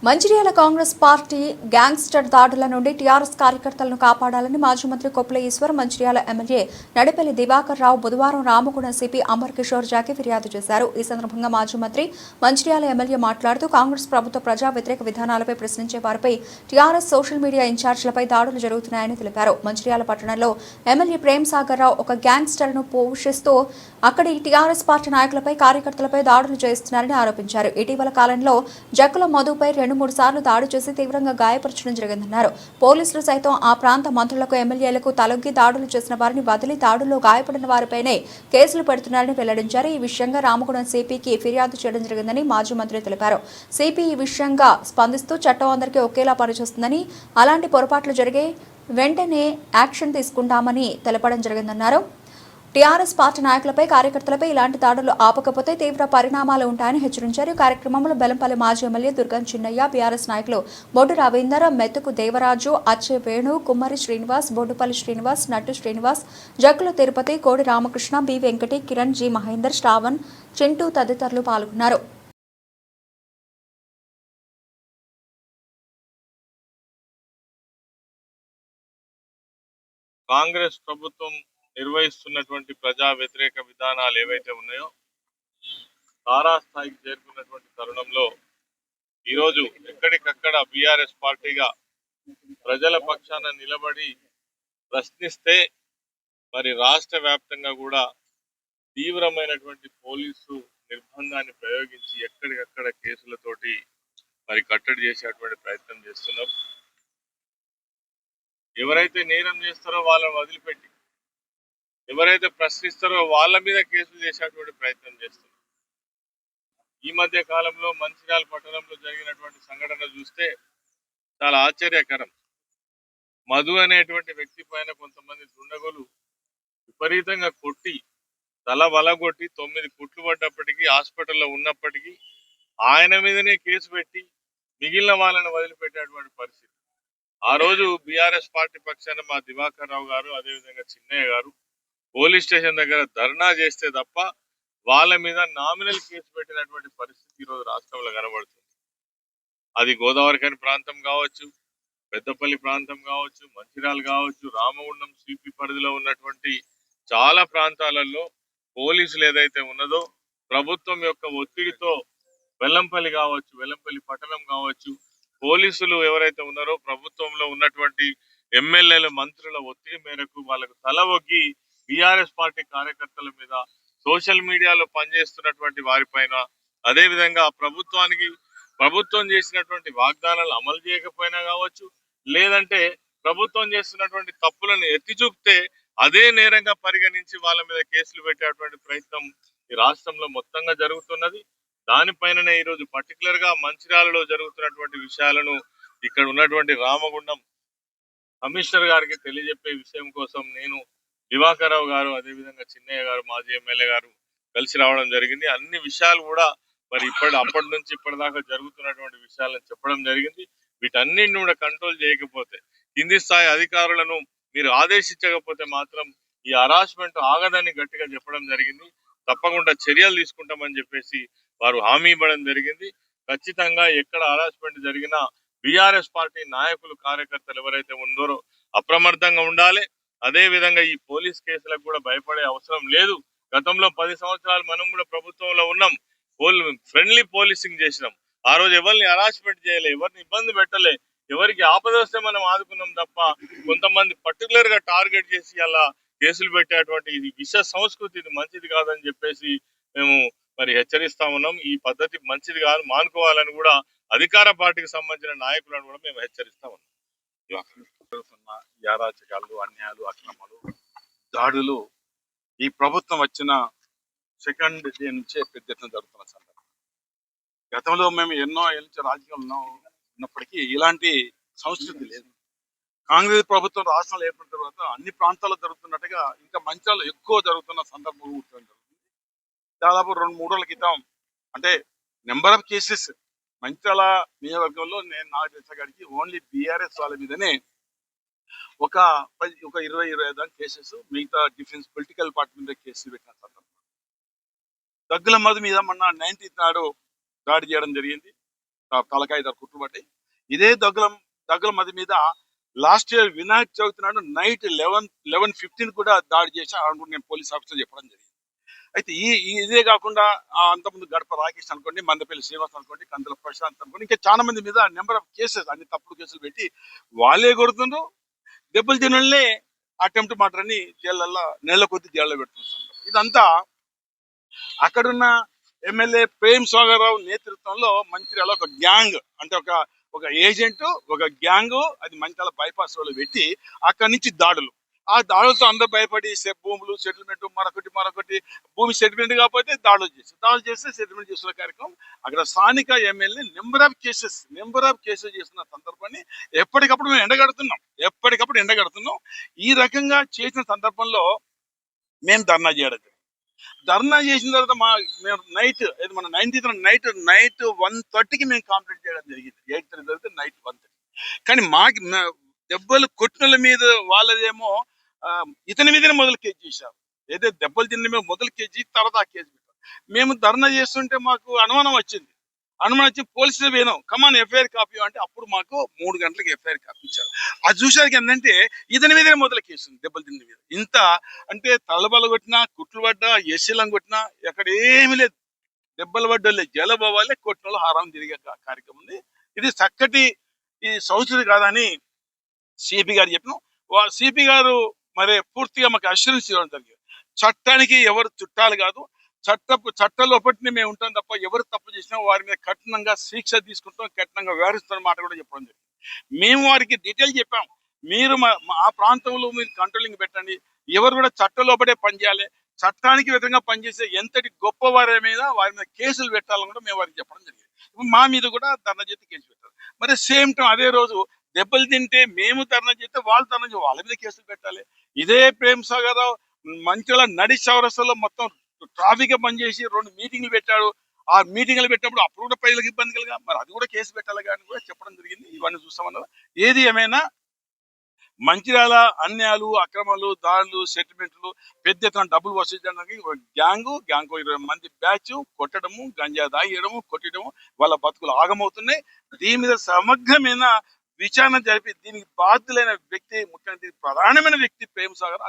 Mancherial Congress party gangster దాడుల నుండి TRS కార్యకర్తలను కాపాడాలని మాజీ మంత్రి కొప్పుల ఈశ్వర్ మంచిర్యాల ఎమ్మెల్యే నడిపెల్లి దివాకర్ రావు బుధవారం రామగుణ సిపి అమర్ కిషోర్ జాకి ఫిర్యాదు చేశారు. ఈ సందర్భంగా మాజీ మంత్రి మంచిర్యాల ఎమ్మెల్యే మాట్లాడుతూ కాంగ్రెస్ ప్రభుత్వ ప్రజా వ్యతిరేక విధానాలపై ప్రశ్నించే వారిపై టీఆర్ఎస్ సోషల్ మీడియా ఇన్ఛార్జీలపై దాడులు జరుగుతున్నాయని తెలిపారు. మంచిర్యాల పట్టణంలో ఎమ్మెల్యే ప్రేమ్ సాగర్ రావు ఒక గ్యాంగ్స్టర్ను పోషిస్తూ అక్కడి టీఆర్ఎస్ పార్టీ నాయకులపై కార్యకర్తలపై దాడులు చేస్తున్నారని ఆరోపించారు. ఇటీవల కాలంలో జక్కుల మధుపై 2-3 సార్లు దాడి చేసి తీవ్రంగా గాయపరచడం జరిగిందన్నారు. పోలీసులు సైతం ఆ ప్రాంత మంత్రులకు ఎమ్మెల్యేలకు తలొగ్గి దాడులు చేసిన వారిని వదిలి దాడుల్లో గాయపడిన వారిపైనే కేసులు పెడుతున్నారని వెల్లడించారు. ఈ విషయంగా రామగుణం సిపికి ఫిర్యాదు చేయడం జరిగిందని మాజీ మంత్రి తెలిపారు. సిపి ఈ విషయంగా స్పందిస్తూ చట్టం అందరికీ ఒకేలా పనిచేస్తుందని, అలాంటి పొరపాట్లు జరిగే వెంటనే యాక్షన్ తీసుకుంటామని తెలపడం జరిగిందన్నారు. టీఆర్ఎస్ పార్టీ నాయకులపై కార్యకర్తలపై ఇలాంటి దాడులు ఆపకపోతే తీవ్ర పరిణామాలు ఉంటాయని హెచ్చరించారు. కార్యక్రమంలో బెల్లంపల్లి మాజీ ఎమ్మెల్యే దుర్గం చిన్నయ్య, బీఆర్ఎస్ నాయకులు బొడ్డు రవీందర్, మెతుకు దేవరాజు, అచ్చే వేణు, కుమ్మరి శ్రీనివాస్, బొడ్డుపల్లి శ్రీనివాస్, నట్టు శ్రీనివాస్, జక్కుల తిరుపతి, కోడి రామకృష్ణ, బి వెంకటి, కిరణ్, జి మహేందర్, శ్రావణ్, చింటూ తదితరులు పాల్గొన్నారు. కాంగ్రెస్ ప్రభుత్వం నిర్వహిస్తున్నటువంటి ప్రజా వ్యతిరేక విధానాలు ఏవైతే ఉన్నాయో తారాస్థాయికి చేరుకున్నటువంటి తరుణంలో ఈరోజు ఎక్కడికక్కడ బీఆర్ఎస్ పార్టీగా ప్రజల పక్షాన నిలబడి ప్రశ్నిస్తే మరి రాష్ట్ర వ్యాప్తంగా కూడా తీవ్రమైనటువంటి పోలీసు నిర్బంధాన్ని ప్రయోగించి ఎక్కడికక్కడ కేసులతోటి మరి కట్టడి చేసేటువంటి ప్రయత్నం చేస్తున్నారు. ఎవరైతే నేరం చేస్తారో వాళ్ళని వదిలిపెట్టి ఎవరైతే ప్రశ్నిస్తారో వాళ్ళ మీద కేసులు చేసేటువంటి ప్రయత్నం చేస్తున్నారు. ఈ మధ్య కాలంలో మంచిర్యాల పట్టణంలో జరిగినటువంటి సంఘటన చూస్తే చాలా ఆశ్చర్యకరం. మధు అనేటువంటి వ్యక్తి పైన కొంతమంది దుండగులు విపరీతంగా కొట్టి తల వలగొట్టి 9 కుట్లు పడ్డప్పటికీ హాస్పిటల్లో ఉన్నప్పటికీ ఆయన మీదనే కేసు పెట్టి మిగిలిన వాళ్ళని వదిలిపెట్టేటువంటి పరిస్థితి. ఆ రోజు బీఆర్ఎస్ పార్టీ పక్షాన మా దివాకర్ రావు గారు, అదేవిధంగా చిన్నయ్య గారు పోలీస్ స్టేషన్ దగ్గర ధర్నా చేస్తే తప్ప వాళ్ళ మీద నామినల్ కేసు పెట్టినటువంటి పరిస్థితి ఈరోజు రాష్ట్రంలో కనబడుతుంది. అది గోదావరిఖని ప్రాంతం కావచ్చు, పెద్దపల్లి ప్రాంతం కావచ్చు, మంచిర్యాల కావచ్చు, రామగుండం సిపి పరిధిలో ఉన్నటువంటి చాలా ప్రాంతాలలో పోలీసులు ఏదైతే ఉన్నదో ప్రభుత్వం యొక్క ఒత్తిడితో వెల్లంపల్లి కావచ్చు, వెల్లంపల్లి పట్టణం కావచ్చు, పోలీసులు ఎవరైతే ఉన్నారో ప్రభుత్వంలో ఉన్నటువంటి ఎమ్మెల్యేల మంత్రుల ఒత్తిడి మేరకు వాళ్ళకు తల ఒగ్గి బీఆర్ఎస్ పార్టీ కార్యకర్తల మీద సోషల్ మీడియాలో పనిచేస్తున్నటువంటి వారిపైన, అదేవిధంగా ప్రభుత్వం చేసినటువంటి వాగ్దానాలు అమలు చేయకపోయినా కావచ్చు, లేదంటే ప్రభుత్వం చేస్తున్నటువంటి తప్పులను ఎత్తి చూపితే అదే నేరంగా పరిగణించి వాళ్ళ మీద కేసులు పెట్టేటువంటి ప్రయత్నం ఈ రాష్ట్రంలో మొత్తంగా జరుగుతున్నది. దానిపైననే ఈరోజు పర్టికులర్ గా మంచిర్యాలలో జరుగుతున్నటువంటి విషయాలను ఇక్కడ ఉన్నటువంటి రామగుండం కమిషనర్ గారికి తెలియజెప్పే విషయం కోసం నేను దివాకర్ రావు గారు, అదేవిధంగా చిన్నయ్య గారు, మాజీ ఎమ్మెల్యే గారు కలిసి రావడం జరిగింది. అన్ని విషయాలు కూడా మరి అప్పటి నుంచి ఇప్పటిదాకా జరుగుతున్నటువంటి విషయాలను చెప్పడం జరిగింది. వీటన్నిటిని కూడా కంట్రోల్ చేయకపోతే, కింది స్థాయి అధికారులను మీరు ఆదేశించకపోతే మాత్రం ఈ హరాస్మెంట్ ఆగదని గట్టిగా చెప్పడం జరిగింది. తప్పకుండా చర్యలు తీసుకుంటామని చెప్పేసి వారు హామీ ఇవ్వడం జరిగింది. ఖచ్చితంగా ఎక్కడ హరాస్మెంట్ జరిగినా బీఆర్ఎస్ పార్టీ నాయకులు, కార్యకర్తలు ఎవరైతే ఉన్నారో అప్రమత్తంగా ఉండాలి. అదే విధంగా ఈ పోలీస్ కేసులకు కూడా భయపడే అవసరం లేదు. గతంలో 10 సంవత్సరాలు మనం కూడా ప్రభుత్వంలో ఉన్నాం, ఫ్రెండ్లీ పోలీసింగ్ చేసినాం. ఆ రోజు ఎవరిని హరాస్మెంట్ చేయలే, ఎవరిని ఇబ్బంది పెట్టలే, ఎవరికి ఆపద వస్తే మనం ఆదుకున్నాం తప్ప కొంతమంది పర్టికులర్ గా టార్గెట్ చేసి అలా కేసులు పెట్టేటువంటి ఇది విష సంస్కృతి, ఇది మంచిది కాదని చెప్పేసి మేము మరి హెచ్చరిస్తా ఉన్నాం. ఈ పద్ధతి మంచిది కాదు, మానుకోవాలని కూడా అధికార పార్టీకి సంబంధించిన నాయకులను కూడా మేము హెచ్చరిస్తా ఉన్నాం. యారాచకాలు, అన్యాయాలు, అక్రమాలు, దాడులు ఈ ప్రభుత్వం వచ్చిన సెకండ్ డే నుంచే పెద్ద ఎత్తున జరుగుతున్న సందర్భం. గతంలో మేము ఎన్నో ఏళ్ళ నుంచి రాజకీయంలో ఉన్నప్పటికీ ఇలాంటి సంస్కృతి లేదు. కాంగ్రెస్ ప్రభుత్వం రాష్ట్రంలో ఏర్పడిన తర్వాత అన్ని ప్రాంతాల్లో జరుగుతున్నట్టుగా ఇంకా మంచిర్యాలలో ఎక్కువ జరుగుతున్న సందర్భం జరుగుతుంది. దాదాపు 2-3 రోజుల క్రితం, అంటే నెంబర్ ఆఫ్ కేసెస్ మంచిర్యాల నియోజకవర్గంలో నేను నాకు తెలిసగాడికి ఓన్లీ బీఆర్ఎస్ వాళ్ళ మీదనే ఒక 20-25 దాకా కేసెస్, మిగతా డిఫరెన్స్ పొలిటికల్ పార్టీ మీద కేసులు పెట్టిన సందర్భం. దగ్గుల మధు మీద మొన్న 19th నాడు దాడి చేయడం జరిగింది. తలకాయ ధర కుట్టుబడ్డాయి. ఇదే దగ్గుల మది మీద లాస్ట్ ఇయర్ వినాయక చవితి నాడు నైట్ 11:15 కూడా దాడి చేసి అనుకుంటే నేను పోలీస్ ఆఫీసర్ చెప్పడం జరిగింది. అయితే ఇదే కాకుండా అంతకుముందు గడప రాకేష్ అనుకోండి, మందపల్లి శ్రీనివాస్ అనుకోండి, కందుల ప్రశాంత్ అనుకోండి, ఇంకా చాలా మంది మీద నెంబర్ ఆఫ్ కేసెస్, అన్ని తప్పుడు కేసులు పెట్టి వాళ్ళే కొడుతుండ్రు. దెబ్బలు తినలే అటెంప్ట్ మర్డర్ అని జైళ్ళల్లో నెలల కొద్ది జైల్లో పెడుతున్నారు. ఇదంతా అక్కడున్న ఎమ్మెల్యే ప్రేమ్ సాగర్ రావు నేతృత్వంలో మంచిర్యాల ఒక గ్యాంగ్, అంటే ఒక ఏజెంట్, ఒక గ్యాంగ్, అది మంచిర్యాల బైపాస్ లో పెట్టి అక్కడి నుంచి దాడులు. ఆ దాడులతో అందరూ భయపడి భూములు సెటిల్మెంట్, మరొకటి భూమి సెటిల్మెంట్ కాకపోతే దాడులు చేస్తే సెటిల్మెంట్ చేస్తున్న కార్యక్రమం. అక్కడ స్థానిక ఎమ్మెల్యే నెంబర్ ఆఫ్ కేసెస్ చేస్తున్న సందర్భాన్ని ఎప్పటికప్పుడు మేము ఎండగడుతున్నాం. ఈ రకంగా చేసిన సందర్భంలో మేము ధర్నా చేయడం. ధర్నా చేసిన తర్వాత మేము మన 19th నైట్ 1:30కి మేము కంప్లీట్ చేయడం జరిగింది. 8:30 జరిగితే నైట్ 1:30. కానీ దెబ్బలు కొట్టిన మీద వాళ్ళదేమో ఇతని మీదనే మొదలు కేసు చేశారు. ఏదైతే దెబ్బలు తిన్న మీద మొదలు కేసు చేసి తర్వాత ఆ కేసు పెట్టారు. మేము ధర్నా చేస్తుంటే మాకు అనుమానం వచ్చి పోలీసులు పోయినాం, కమాన్ ఎఫ్ఐఆర్ కాపీ అంటే అప్పుడు మాకు 3 గంటలకు ఎఫ్ఐఆర్ కాపీ ఇచ్చారు. అది చూసాక ఏంటంటే ఇతని మీదనే మొదలు కేసు దెబ్బలు తిన్న మీద. ఇంత అంటే తలబల కొట్టినా, కుట్లు పడ్డా, ఎస్సీలను కొట్టినా ఎక్కడ ఏమీ లేదు. దెబ్బలు పడ్డోళ్ళే జైలు పోవాలి, కొట్టిన వాళ్ళు హారం తిరిగే కార్యక్రమం ఉంది. ఇది చక్కటి ఈ సంస్కృతి కాదని సిపి గారు చెప్పినాం. సిపి గారు మరి పూర్తిగా మాకు అష్యూరెన్స్ ఇవ్వడం జరిగింది. చట్టానికి ఎవరు చుట్టాలు కాదు, చట్టలోపటిని మేము ఉంటాం తప్ప ఎవరు తప్పు చేసినా వారి మీద కఠినంగా శిక్ష తీసుకుంటాం, కఠినంగా వ్యవహరిస్తున్న మాట కూడా చెప్పడం జరిగింది. మేము వారికి డీటెయిల్ చెప్పాం, మీరు ఆ ప్రాంతంలో మీరు కంట్రోలింగ్ పెట్టండి, ఎవరు కూడా చట్టలోపటే పనిచేయాలి, చట్టానికి వ్యతిరేకంగా పనిచేసే ఎంతటి గొప్పవారి మీద వారి మీద కేసులు పెట్టాలని కూడా మేము వారికి చెప్పడం జరిగింది. మా మీద కూడా ధర్నా చేస్తే కేసు పెట్టారు. మరి సేమ్ టైం అదే రోజు దెబ్బలు తింటే మేము ధర్నా చేస్తే వాళ్ళు ధర్నా చేస్తే వాళ్ళ మీద కేసులు పెట్టాలి. ఇదే ప్రేమ్ సాగర్ రావు మంచిగా నడి చౌరస్తాలో మొత్తం ట్రాఫిక్ బంద్ చేసి 2 మీటింగ్లు పెట్టాడు. ఆ మీటింగ్లు పెట్టినప్పుడు అప్పుడు కూడా ప్రజలకు ఇబ్బంది కలిగా, మరి అది కూడా కేసు పెట్టాలి కానీ కూడా చెప్పడం జరిగింది. ఇవన్నీ చూస్తామన్నారు. ఏది ఏమైనా మంచిర్యాల అన్యాయాలు, అక్రమాలు, దాడులు, సెటిల్మెంట్లు, పెద్ద ఎత్తున డబ్బులు వసూలు చేయడానికి గ్యాంగ్ 20 మంది బ్యాచ్ కొట్టడము, గంజా దాగేయడము, కొట్టడము, వాళ్ళ బతుకులు ఆగమవుతున్నాయి. దీని మీద సమగ్రమైన విచారణ జరిపి దీనికి బాధ్యులైన వ్యక్తి, ముఖ్యమంత్రి ప్రధానమైన వ్యక్తి ప్రేమ్ సాగర్.